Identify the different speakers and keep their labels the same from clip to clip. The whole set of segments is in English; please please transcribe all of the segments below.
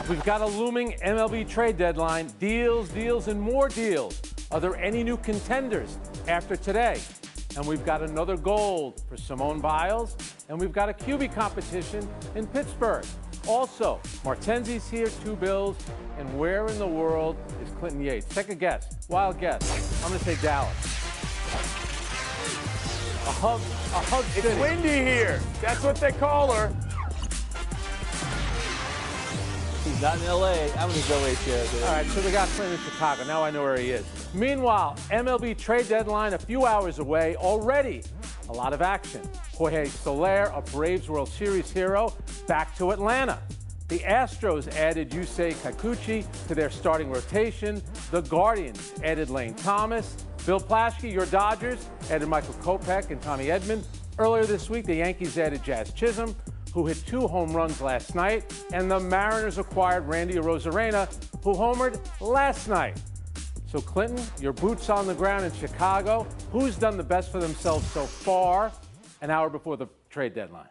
Speaker 1: We've got a looming MLB trade deadline. Deals, deals, and more deals. Are there any new contenders after today? And we've got another gold for Simone Biles. And we've got a QB competition in Pittsburgh. Also, Martenzi's here, 2 Bills. And where in the world is Clinton Yates? Take a guess. Wild guess. I'm going to say Dallas. A hug city.
Speaker 2: It's windy here. That's what they call her.
Speaker 3: He's not in L.A. I'm going to go HO.
Speaker 1: All right, so we got Clinton in Chicago. Now I know where he is. Meanwhile, MLB trade deadline a few hours away. Already a lot of action. Jorge Soler, a Braves World Series hero, back to Atlanta. The Astros added Yusei Kikuchi to their starting rotation. The Guardians added Lane Thomas. Bill Plaschke, your Dodgers, added Michael Kopech and Tommy Edman. Earlier this week, the Yankees added Jazz Chisholm, who hit 2 home runs last night, and the Mariners acquired Randy Arozarena, who homered last night. So, Clinton, your boots on the ground in Chicago. Who's done the best for themselves so far, an hour before the trade deadline?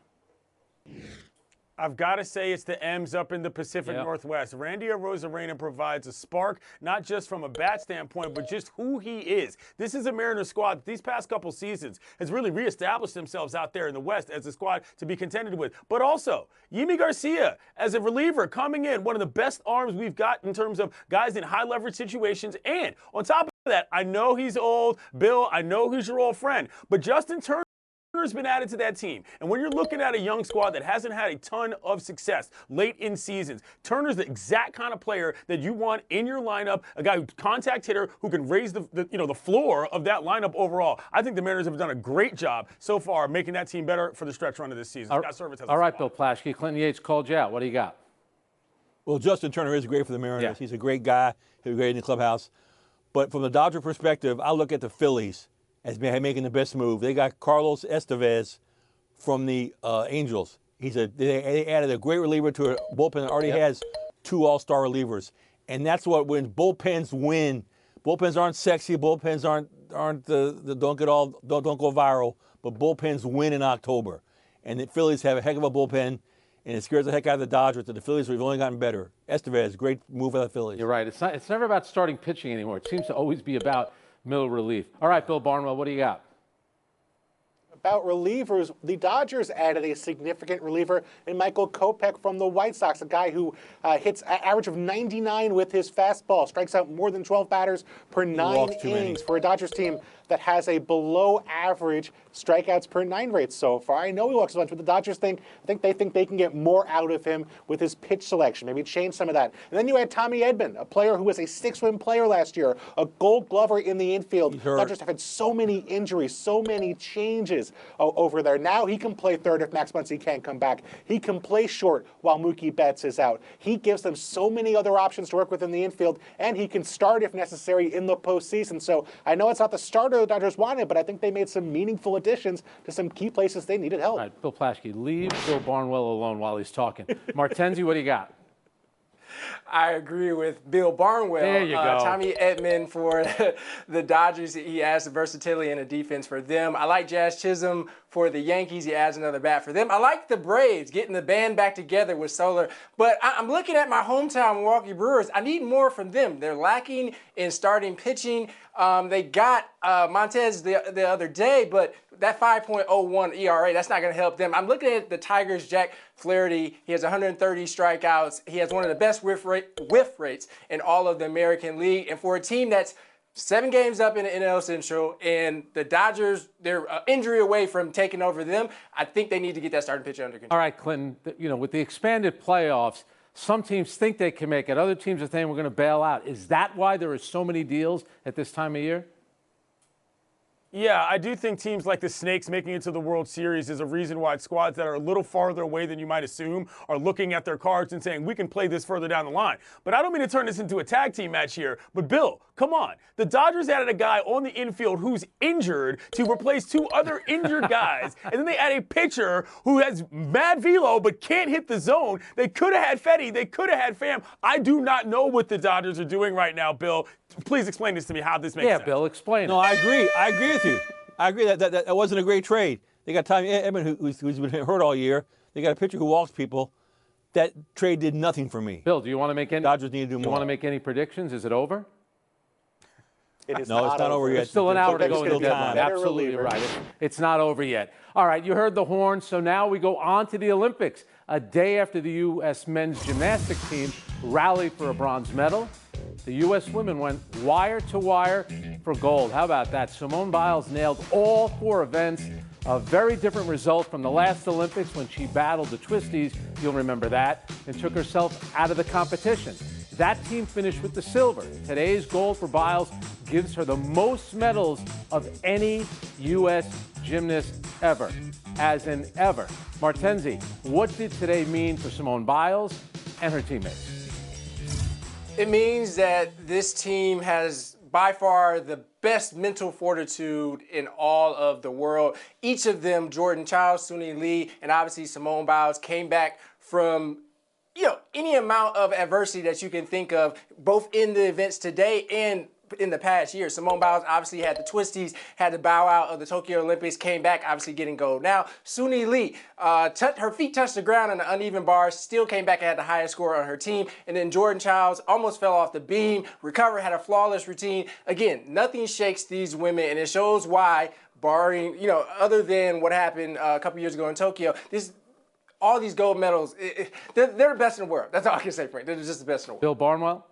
Speaker 2: I've got to say it's the M's up in the Pacific Northwest. Randy Arozarena provides a spark, not just from a bat standpoint, but just who he is. This is a Mariners squad that these past couple seasons has really reestablished themselves out there in the West as a squad to be contended with. But also, Yimi Garcia, as a reliever, coming in, one of the best arms we've got in terms of guys in high-leverage situations. And on top of that, I know he's old. Bill, I know he's your old friend. But Justin Turner's been added to that team. And when you're looking at a young squad that hasn't had a ton of success late in seasons, Turner's the exact kind of player that you want in your lineup, a guy who's contact hitter who can raise the floor of that lineup overall. I think the Mariners have done a great job so far making that team better for the stretch run of this season.
Speaker 1: All right, Bill Plaschke, Clinton Yates called you out. What do you got?
Speaker 3: Well, Justin Turner is great for the Mariners.
Speaker 1: Yeah.
Speaker 3: He's a great guy. He's great in the clubhouse. But from the Dodger perspective, I look at the Phillies as making the best move. They got Carlos Estevez from the Angels. They added a great reliever to a bullpen that already has 2 all-star relievers. And that's what when bullpens win. Bullpens aren't sexy. Bullpens aren't don't go viral. But bullpens win in October. And the Phillies have a heck of a bullpen, and it scares the heck out of the Dodgers. The Phillies have only gotten better. Estevez, great move for the Phillies.
Speaker 1: You're right. It's never about starting pitching anymore. It seems to always be about middle relief. All right, Bill Barnwell, what do you got?
Speaker 4: About relievers, the Dodgers added a significant reliever in Michael Kopech from the White Sox, a guy who hits an average of 99 with his fastball, strikes out more than 12 batters per 9 innings for a Dodgers team that has a below-average strikeouts per 9 rate so far. I know he walks a bunch, but the Dodgers think they can get more out of him with his pitch selection, maybe change some of that. And then you had Tommy Edman, a player who was a 6-win player last year, a Gold Glover in the infield. The Dodgers have had so many injuries, so many changes over there. Now he can play third if Max Muncy can't come back. He can play short while Mookie Betts is out. He gives them so many other options to work with in the infield, and he can start if necessary in the postseason. So I know it's not the starter the Dodgers wanted, but I think they made some meaningful additions to some key places they needed help.
Speaker 1: All right, Bill Plaschke, leave Bill Barnwell alone while he's talking. Martenzi, what do you got?
Speaker 5: I agree with Bill Barnwell.
Speaker 1: There you go.
Speaker 5: Tommy Edman for the Dodgers. He adds the versatility in the defense for them. I like Jazz Chisholm for the Yankees. He adds another bat for them. I like the Braves getting the band back together with Soler. But I'm looking at my hometown Milwaukee Brewers. I need more from them. They're lacking in starting pitching. They got Montez the other day, but that 5.01 ERA, that's not going to help them. I'm looking at the Tigers' Jack Flaherty. He has 130 strikeouts. He has one of the best whiff rates in all of the American League. And for a team that's 7 games up in the NL Central, and the Dodgers, they're injury away from taking over them, I think they need to get that starting pitcher under control.
Speaker 1: All right, Clinton, with the expanded playoffs, some teams think they can make it. Other teams are saying we're going to bail out. Is that why there are so many deals at this time of year?
Speaker 2: Yeah, I do think teams like the Snakes making it to the World Series is a reason why squads that are a little farther away than you might assume are looking at their cards and saying, we can play this further down the line. But I don't mean to turn this into a tag team match here. But, Bill, come on. The Dodgers added a guy on the infield who's injured to replace 2 other injured guys. And then they add a pitcher who has mad velo but can't hit the zone. They could have had Fetty. They could have had Pham. I do not know what the Dodgers are doing right now, Bill. Please explain this to me, how this makes sense.
Speaker 1: Yeah, Bill, explain.
Speaker 3: No, I agree. I agree with you. I agree that wasn't a great trade. They got Tommy Edman, who's been hurt all year. They got a pitcher who walks people. that trade did nothing for me.
Speaker 1: Bill, do you want to make any?
Speaker 3: Dodgers need to do
Speaker 1: You
Speaker 3: more.
Speaker 1: want to make any predictions? Is it over?
Speaker 4: It is
Speaker 3: No, it's not over yet.
Speaker 1: There's still an hour to
Speaker 4: There's
Speaker 1: go in the
Speaker 4: gonna be a
Speaker 1: deadline.
Speaker 4: better
Speaker 1: Absolutely
Speaker 4: reliever.
Speaker 1: right. It's not over yet. All right, you heard the horn. So now we go on to the Olympics. A day after the U.S. men's gymnastics team rallied for a bronze medal, the U.S. women went wire to wire for gold. How about that? Simone Biles nailed all 4 events. A very different result from the last Olympics when she battled the twisties, you'll remember that, and took herself out of the competition. That team finished with the silver. Today's gold for Biles gives her the most medals of any U.S. gymnast ever, as in ever. Martenzi, what did today mean for Simone Biles and her teammates?
Speaker 5: It means that this team has by far the best mental fortitude in all of the world. Each of them, Jordan Chiles, Suni Lee, and obviously Simone Biles, came back from any amount of adversity that you can think of, both in the events today and in the past year. Simone Biles obviously had the twisties, had to bow out of the Tokyo Olympics, came back obviously getting gold. Now, Suni Lee, her feet touched the ground in the uneven bars, still came back and had the highest score on her team. And then Jordan Chiles almost fell off the beam, recovered, had a flawless routine. Again, nothing shakes these women, and it shows why, barring, other than what happened a couple years ago in Tokyo, all these gold medals, they're the best in the world. That's all I can say, Frank. They're just the best in the world.
Speaker 1: Bill Barnwell?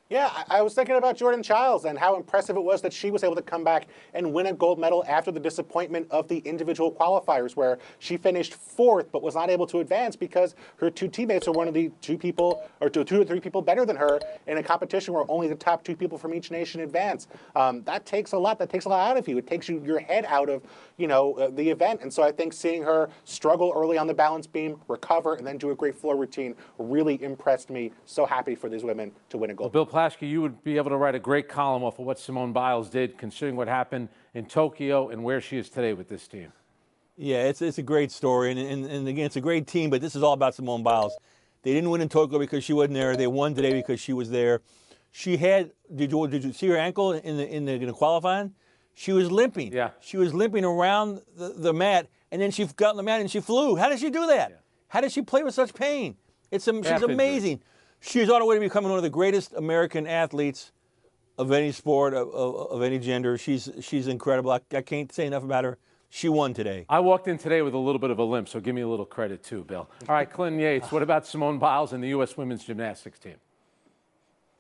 Speaker 4: Yeah, I was thinking about Jordan Chiles and how impressive it was that she was able to come back and win a gold medal after the disappointment of the individual qualifiers, where she finished 4th but was not able to advance because her 2 teammates are one of the 2 people, or 2 or 3 people better than her in a competition where only the top 2 people from each nation advance. That takes a lot. That takes a lot out of you. It takes your head out of the event. And so I think seeing her struggle early on the balance beam, recover, and then do a great floor routine really impressed me. So happy for these women to win a gold.
Speaker 1: Bill Plaschke, you would be able to write a great column off of what Simone Biles did, considering what happened in Tokyo and where she is today with this team.
Speaker 3: Yeah, it's a great story, and again, it's a great team, but this is all about Simone Biles. They didn't win in Tokyo because she wasn't there. They won today because she was there. She had, did you see her ankle in the qualifying? She was limping.
Speaker 1: Yeah.
Speaker 3: She was limping around the mat, and then she got on the mat and she flew. How did she do that? Yeah. How did she play with such pain? She's amazing. She's on her way to becoming one of the greatest American athletes of any sport, of any gender. She's incredible. I can't say enough about her. She won today.
Speaker 1: I walked in today with a little bit of a limp, so give me a little credit too, Bill. All right, Clinton Yates, what about Simone Biles and the U.S. women's gymnastics team?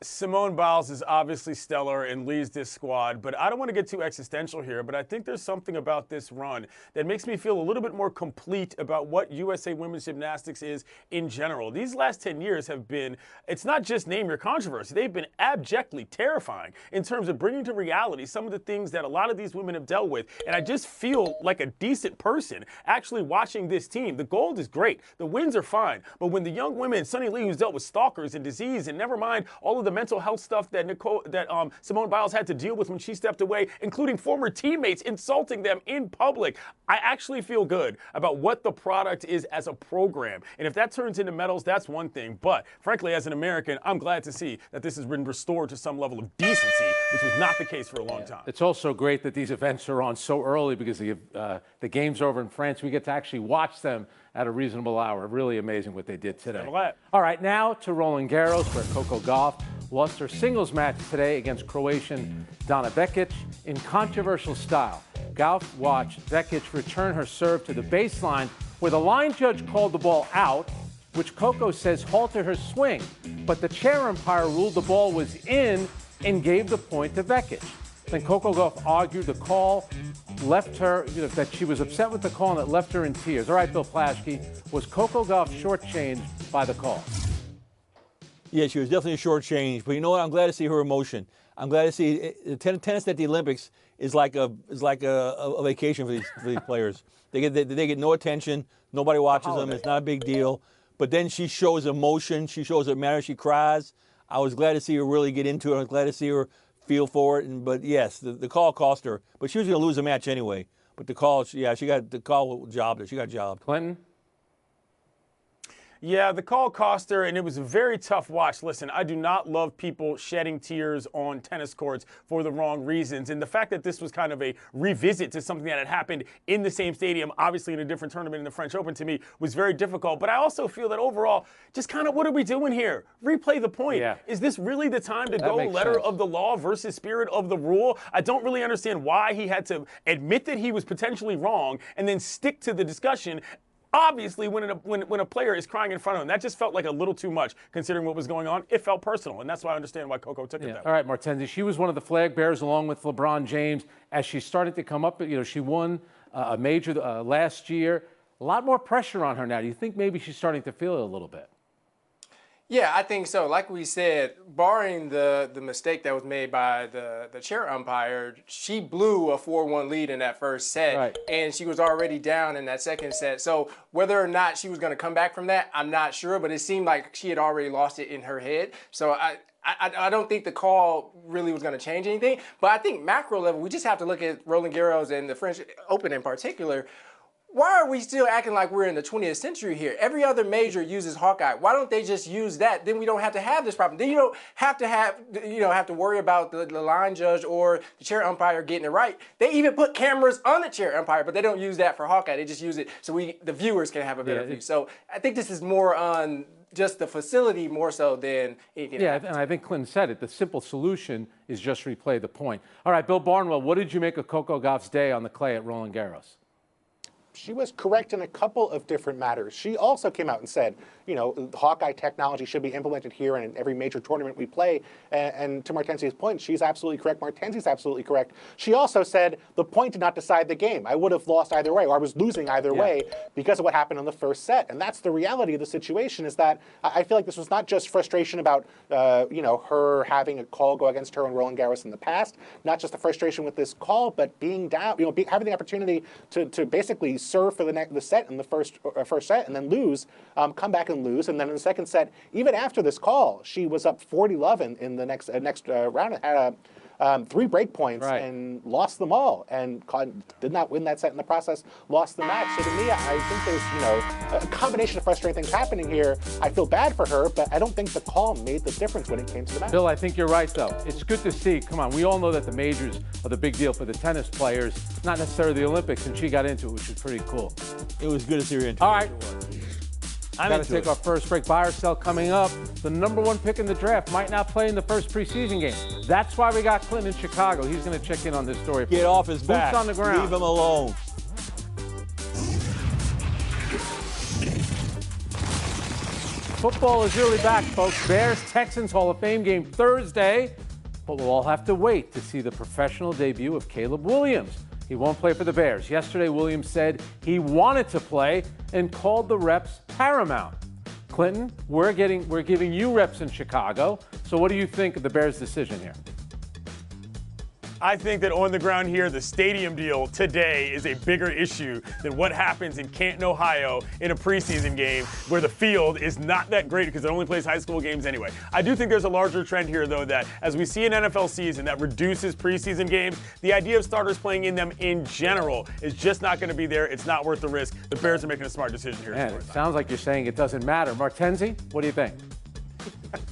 Speaker 2: Simone Biles is obviously stellar and leads this squad, but I don't want to get too existential here, but I think there's something about this run that makes me feel a little bit more complete about what USA women's gymnastics is in general. These last 10 years have been, it's not just name your controversy, they've been abjectly terrifying in terms of bringing to reality some of the things that a lot of these women have dealt with, and I just feel like a decent person actually watching this team. The gold is great, the wins are fine, but when the young women, Suni Lee, who's dealt with stalkers and disease, and never mind all of the mental health stuff that Simone Biles had to deal with when she stepped away, including former teammates insulting them in public. I actually feel good about what the product is as a program. And if that turns into medals, that's one thing. But frankly, as an American, I'm glad to see that this has been restored to some level of decency, which was not the case for a long time.
Speaker 1: It's also great that these events are on so early because the game's over in France. We get to actually watch them at a reasonable hour. Really amazing what they did today. All right, now to Roland Garros, where Coco Gauff lost her singles match today against Croatian Dana Vekic in controversial style. Gauff watched Vekic return her serve to the baseline, where the line judge called the ball out, which Coco says halted her swing. But the chair umpire ruled the ball was in and gave the point to Vekic. Then Coco Gauff argued the call left her, that she was upset with the call and it left her in tears. All right, Bill Plaschke, was Coco Gauff shortchanged by the call?
Speaker 3: Yeah, she was definitely shortchanged. But you know what? I'm glad to see her emotion. I'm glad to see tennis at the Olympics is like a vacation for these players. They get no attention. Nobody watches them. It's not a big deal. But then she shows emotion. She shows it matters. She cries. I was glad to see her really get into it. I was glad to see her feel for it. But yes, the call cost her. But she was going to lose the match anyway. But the call, she got the call jobbed her. She got jobbed.
Speaker 1: Clinton?
Speaker 2: Yeah, the call cost her, and it was a very tough watch. Listen, I do not love people shedding tears on tennis courts for the wrong reasons. And the fact that this was kind of a revisit to something that had happened in the same stadium, obviously in a different tournament in the French Open, to me was very difficult. But I also feel that overall, just kind of what are we doing here? Replay the point.
Speaker 1: Yeah.
Speaker 2: Is this really the time to
Speaker 1: That
Speaker 2: go
Speaker 1: makes
Speaker 2: letter
Speaker 1: sense.
Speaker 2: of the law versus spirit of the rule? I don't really understand why he had to admit that he was potentially wrong and then stick to the discussion. Obviously, when a player is crying in front of him, that just felt like a little too much considering what was going on. It felt personal, and that's why I understand why Coco took it that way.
Speaker 1: All right, Martenzi, she was one of the flag bearers along with LeBron James as she started to come up. She won a major last year. A lot more pressure on her now. Do you think maybe she's starting to feel it a little bit?
Speaker 5: Yeah, I think so. Like we said, barring the mistake that was made by the chair umpire, she blew a 4-1 lead in that first set,
Speaker 1: Right.
Speaker 5: and she was already down in that second set. So whether or not she was going to come back from that, I'm not sure, but it seemed like she had already lost it in her head. So I don't think the call really was going to change anything. But I think macro level, we just have to look at Roland Garros and the French Open in particular. Why are we still acting like we're in the 20th century here? Every other major uses Hawkeye. Why don't they just use that? Then we don't have to have this problem. Then you don't have to worry about the line judge or the chair umpire getting it right. They even put cameras on the chair umpire, but they don't use that for Hawkeye. They just use it so the viewers can have a better view. So I think this is more on just the facility more so than anything else.
Speaker 1: Yeah, and I think Clinton said it. The simple solution is just replay the point. All right, Bill Barnwell, what did you make of Coco Gauff's day on the clay at Roland Garros?
Speaker 4: She was correct in a couple of different matters. She also came out and said, Hawkeye technology should be implemented here and in every major tournament we play. And to Martenzi's point, she's absolutely correct. Martenzi's absolutely correct. She also said the point did not decide the game. I would have lost either way, or I was losing either way because of what happened in the first set. And that's the reality of the situation, is that I feel like this was not just frustration about, her having a call go against her on Roland Garros in the past, not just the frustration with this call, but being down, having the opportunity to basically serve for the set in the first set and then lose, come back and lose, and then in the second set, even after this call, she was up 40-love in the next round. Had 3 break points and lost them all, and did not win that set in the process. Lost the match. So to me, I think there's a combination of frustrating things happening here. I feel bad for her, but I don't think the call made the difference when it came to the match.
Speaker 1: Bill, I think you're right, though. It's good to see. Come on, we all know that the majors are the big deal for the tennis players, not necessarily the Olympics, and she got into it, which is pretty cool.
Speaker 3: It was good to see her into
Speaker 1: All
Speaker 3: it.
Speaker 1: right. I'm going to take our first break. Buy or sell coming up. The #1 pick in the draft might not play in the first preseason game. That's why we got Clinton in Chicago. He's going to check in on this story.
Speaker 3: Get off his back.
Speaker 1: Boots on the ground.
Speaker 3: Leave him alone.
Speaker 1: Football is really back, folks. Bears-Texans Hall of Fame game Thursday. But we'll all have to wait to see the professional debut of Caleb Williams. He won't play for the Bears. Yesterday, Williams said he wanted to play and called the reps paramount. Clinton, we're giving you reps in Chicago. So what do you think of the Bears' decision here?
Speaker 2: I think that on the ground here, the stadium deal today is a bigger issue than what happens in Canton, Ohio in a preseason game where the field is not that great because it only plays high school games anyway. I do think there's a larger trend here, though, that as we see an NFL season that reduces preseason games, the idea of starters playing in them in general is just not going to be there. It's not worth the risk. The Bears are making a smart decision here.
Speaker 1: Man, it sounds like you're saying it doesn't matter. Martenzi, what do you think?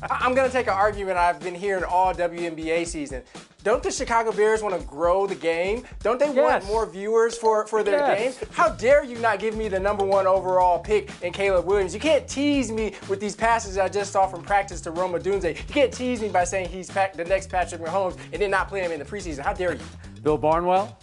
Speaker 5: I'm going to take an argument I've been hearing all WNBA season. Don't the Chicago Bears want to grow the game? Don't they want more viewers for their games? How dare you not give me the #1 overall pick in Caleb Williams? You can't tease me with these passes I just saw from practice to Roma Dunze. You can't tease me by saying he's the next Patrick Mahomes and then not play him in the preseason. How dare you?
Speaker 1: Bill Barnwell?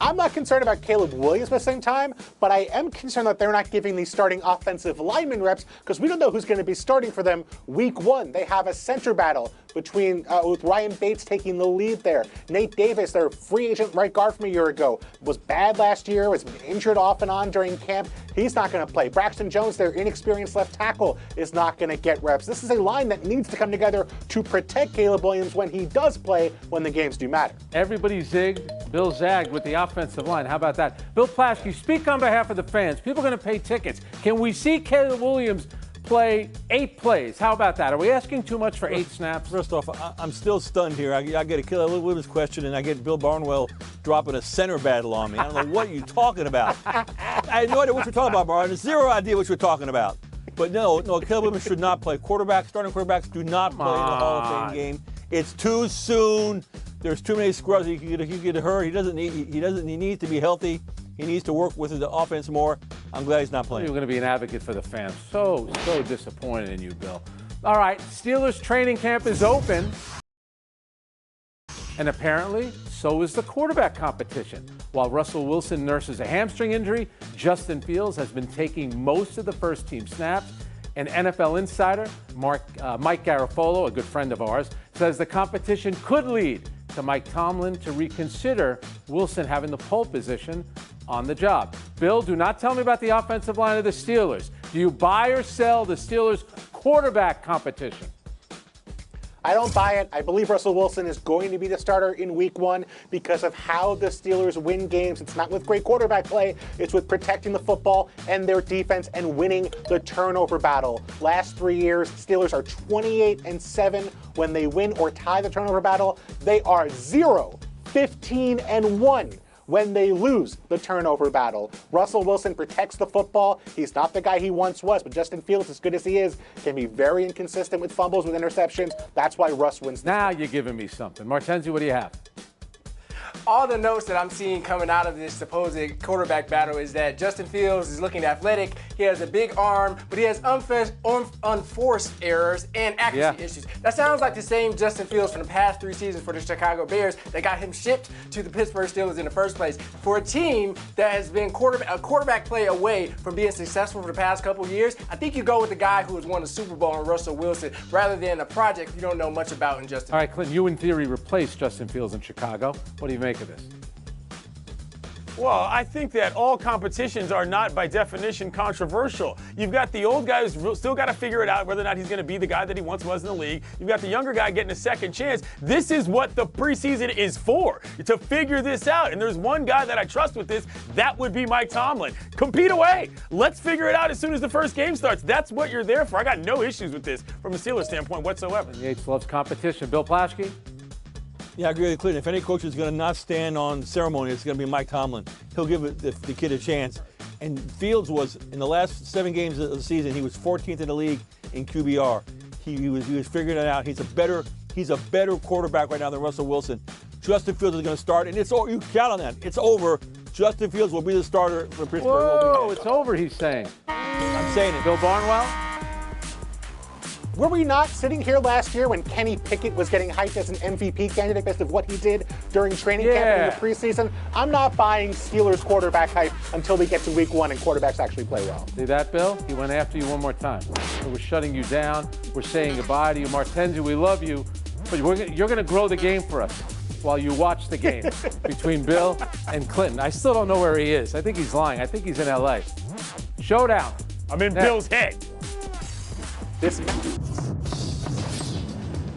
Speaker 4: I'm not concerned about Caleb Williams at the same time, but I am concerned that they're not giving these starting offensive lineman reps because we don't know who's going to be starting for them week 1. They have a center battle between with Ryan Bates taking the lead there. Nate Davis, their free agent right guard from a year ago, was bad last year, was injured off and on during camp. He's not going to play. Braxton Jones, their inexperienced left tackle, is not going to get reps. This is a line that needs to come together to protect Caleb Williams when he does play, when the games do matter.
Speaker 1: Everybody zigged, Bill zagged with the offensive line. How about that? Bill Plaschke, speak on behalf of the fans. People are going to pay tickets. Can we see Caleb Williams play 8 plays. How about that? Are we asking too much for 8 snaps?
Speaker 3: First off, I'm still stunned here. I get a Caleb Williams question, and I get Bill Barnwell dropping a center battle on me. I don't know what you're talking about. I have no idea what you're talking about, Barn. Zero idea what you're talking about. But no, Caleb Williams should not play. Starting quarterbacks do not play in the Hall of Fame game. It's too soon. There's too many scrubs. He could get hurt. He needs to be healthy. He needs to work with the offense more. I'm glad he's not playing.
Speaker 1: You're going to be an advocate for the fans. So disappointed in you, Bill. All right, Steelers training camp is open. And apparently, so is the quarterback competition. While Russell Wilson nurses a hamstring injury, Justin Fields has been taking most of the first-team snaps. And NFL insider Mike Garafolo, a good friend of ours, says the competition could lead to Mike Tomlin to reconsider Wilson having the pole position on the job. Bill, do not tell me about the offensive line of the Steelers. Do you buy or sell the Steelers' quarterback competition?
Speaker 4: I don't buy it. I believe Russell Wilson is going to be the starter in week 1 because of how the Steelers win games. It's not with great quarterback play. It's with protecting the football and their defense and winning the turnover battle. Last 3 years, Steelers are 28-7 when they win or tie the turnover battle. They are 0-15-1 when they lose the turnover battle. Russell Wilson protects the football. He's not the guy he once was, but Justin Fields, as good as he is, can be very inconsistent with fumbles, with interceptions. That's why Russ wins.
Speaker 1: Now you're giving me something. Martenzi, what do you have?
Speaker 5: All the notes that I'm seeing coming out of this supposed quarterback battle is that Justin Fields is looking athletic. He has a big arm, but he has unforced errors and accuracy issues. That sounds like the same Justin Fields from the past 3 seasons for the Chicago Bears that got him shipped to the Pittsburgh Steelers in the first place. For a team that has been a quarterback play away from being successful for the past couple years, I think you go with the guy who has won the Super Bowl in Russell Wilson rather than a project you don't know much about in Justin.
Speaker 1: All right, Clinton, you in theory replaced Justin Fields in Chicago. What do you make of this?
Speaker 2: Well, I think that all competitions are not by definition controversial. You've got the old guy who's still got to figure it out whether or not he's going to be the guy that he once was in the league. You've got the younger guy getting a second chance. This is what the preseason is for, to figure this out. And there's one guy that I trust with this. That would be Mike Tomlin. Compete away. Let's figure it out as soon as the first game starts. That's what you're there for. I got no issues with this from a Steelers standpoint whatsoever.
Speaker 1: Yates loves competition. Bill Plaschke?
Speaker 3: Yeah, I agree with Clinton. If any coach is going to not stand on ceremony, it's going to be Mike Tomlin. He'll give the kid a chance. And Fields was, in the last 7 games of the season, he was 14th in the league in QBR. He was figuring it out. He's a better quarterback right now than Russell Wilson. Justin Fields is going to start, and you count on that. It's over. Justin Fields will be the starter for Pittsburgh.
Speaker 1: Whoa, it's over, he's saying.
Speaker 3: I'm saying it.
Speaker 1: Bill Barnwell?
Speaker 4: Were we not sitting here last year when Kenny Pickett was getting hyped as an MVP candidate based on what he did during training camp in the preseason? I'm not buying Steelers quarterback hype until we get to week 1 and quarterbacks actually play well.
Speaker 1: See that, Bill? He went after you one more time. So we're shutting you down. We're saying goodbye to you. Martenzi, we love you, but you're going to grow the game for us while you watch the game between Bill and Clinton. I still don't know where he is. I think he's lying. I think he's in L.A. Showdown.
Speaker 2: I'm in Bill's head.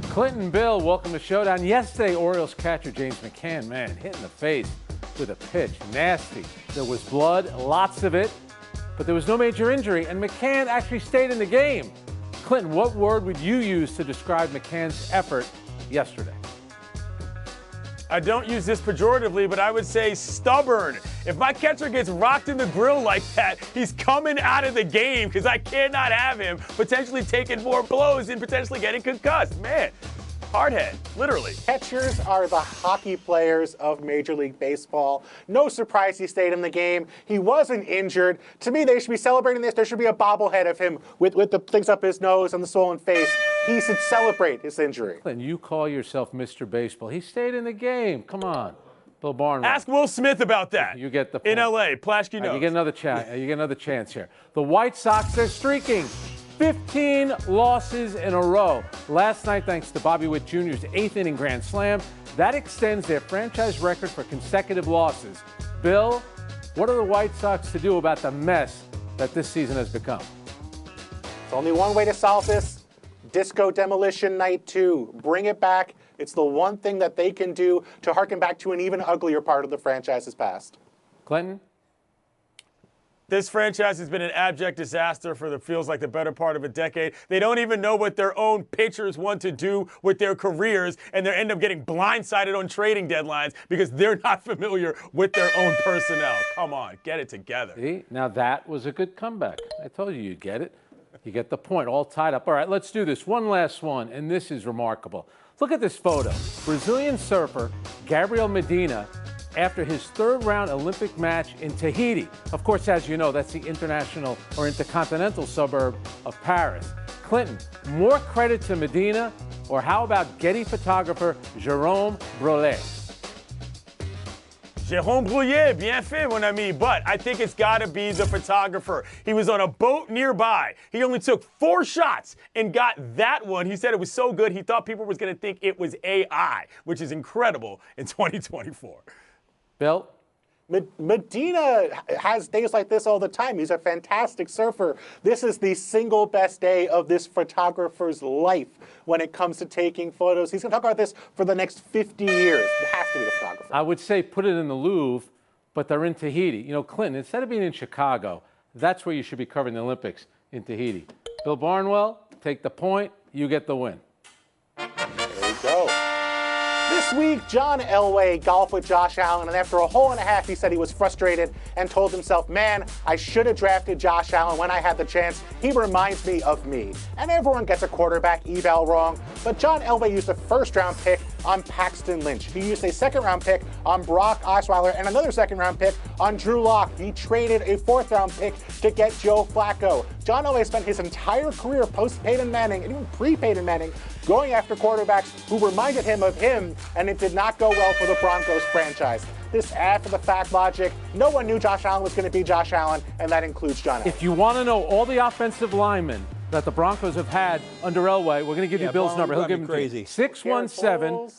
Speaker 1: Clinton, Bill, welcome to Showdown. Yesterday, Orioles catcher James McCann, man, hit in the face with a pitch. Nasty. There was blood, lots of it, but there was no major injury, and McCann actually stayed in the game. Clinton, what word would you use to describe McCann's effort yesterday?
Speaker 2: I don't use this pejoratively, but I would say stubborn. If my catcher gets rocked in the grill like that, he's coming out of the game because I cannot have him potentially taking more blows and potentially getting concussed. Man, hardhead, literally.
Speaker 4: Catchers are the hockey players of Major League Baseball. No surprise he stayed in the game. He wasn't injured. To me, they should be celebrating this. There should be a bobblehead of him with the things up his nose and the swollen face. He should celebrate his injury.
Speaker 1: Clinton, you call yourself Mr. Baseball. He stayed in the game. Come on. Bill Barnwell.
Speaker 2: Ask Will Smith about that.
Speaker 1: You get the point.
Speaker 2: In L.A., Plaschke knows.
Speaker 1: You get another chance here. The White Sox, they're streaking. 15 losses in a row. Last night, thanks to Bobby Witt Jr.'s 8th inning grand slam, that extends their franchise record for consecutive losses. Bill, what are the White Sox to do about the mess that this season has become?
Speaker 4: There's only one way to solve this. Disco Demolition Night 2. Bring it back. It's the one thing that they can do to harken back to an even uglier part of the franchise's past.
Speaker 1: Clinton?
Speaker 2: This franchise has been an abject disaster for feels like the better part of a decade. They don't even know what their own pitchers want to do with their careers, and they end up getting blindsided on trading deadlines because they're not familiar with their own personnel. Come on, get it together.
Speaker 1: See, now that was a good comeback. I told you you'd get it. You get the point, all tied up. All right, let's do this. One last one, and this is remarkable. Look at this photo. Brazilian surfer Gabriel Medina after his third-round Olympic match in Tahiti. Of course, as you know, that's the international or intercontinental suburb of Paris. Clinton, more credit to Medina, or how about Getty photographer Jérôme Brulé?
Speaker 2: Jérôme Brulé, bien fait, mon ami. But I think it's got to be the photographer. He was on a boat nearby. He only took 4 shots and got that one. He said it was so good, he thought people was going to think it was AI, which is incredible in 2024.
Speaker 1: Bill?
Speaker 4: Medina has days like this all the time. He's a fantastic surfer. This is the single best day of this photographer's life when it comes to taking photos. He's going to talk about this for the next 50 years. It has to be the photographer.
Speaker 1: I would say put it in the Louvre, but they're in Tahiti. You know, Clinton, instead of being in Chicago, that's where you should be covering the Olympics, in Tahiti. Bill Barnwell, take the point. You get the win.
Speaker 4: There you go. This week, John Elway golfed with Josh Allen, and after a hole and a half, he said he was frustrated and told himself, man, I should have drafted Josh Allen when I had the chance. He reminds me of me. And everyone gets a quarterback eval wrong, but John Elway used a first-round pick on Paxton Lynch. He used a second-round pick on Brock Osweiler and another second-round pick on Drew Lock. He traded a fourth-round pick to get Joe Flacco. John Elway spent his entire career post-Peyton Manning and even pre-Peyton Manning going after quarterbacks who reminded him of him, and it did not go well for the Broncos franchise. This after-the-fact logic, no one knew Josh Allen was going to be Josh Allen, and that includes John Elway.
Speaker 1: If you want to know all the offensive linemen that the Broncos have had under Elway, we're going to give you Bill's number. He'll give him
Speaker 3: crazy.
Speaker 1: 617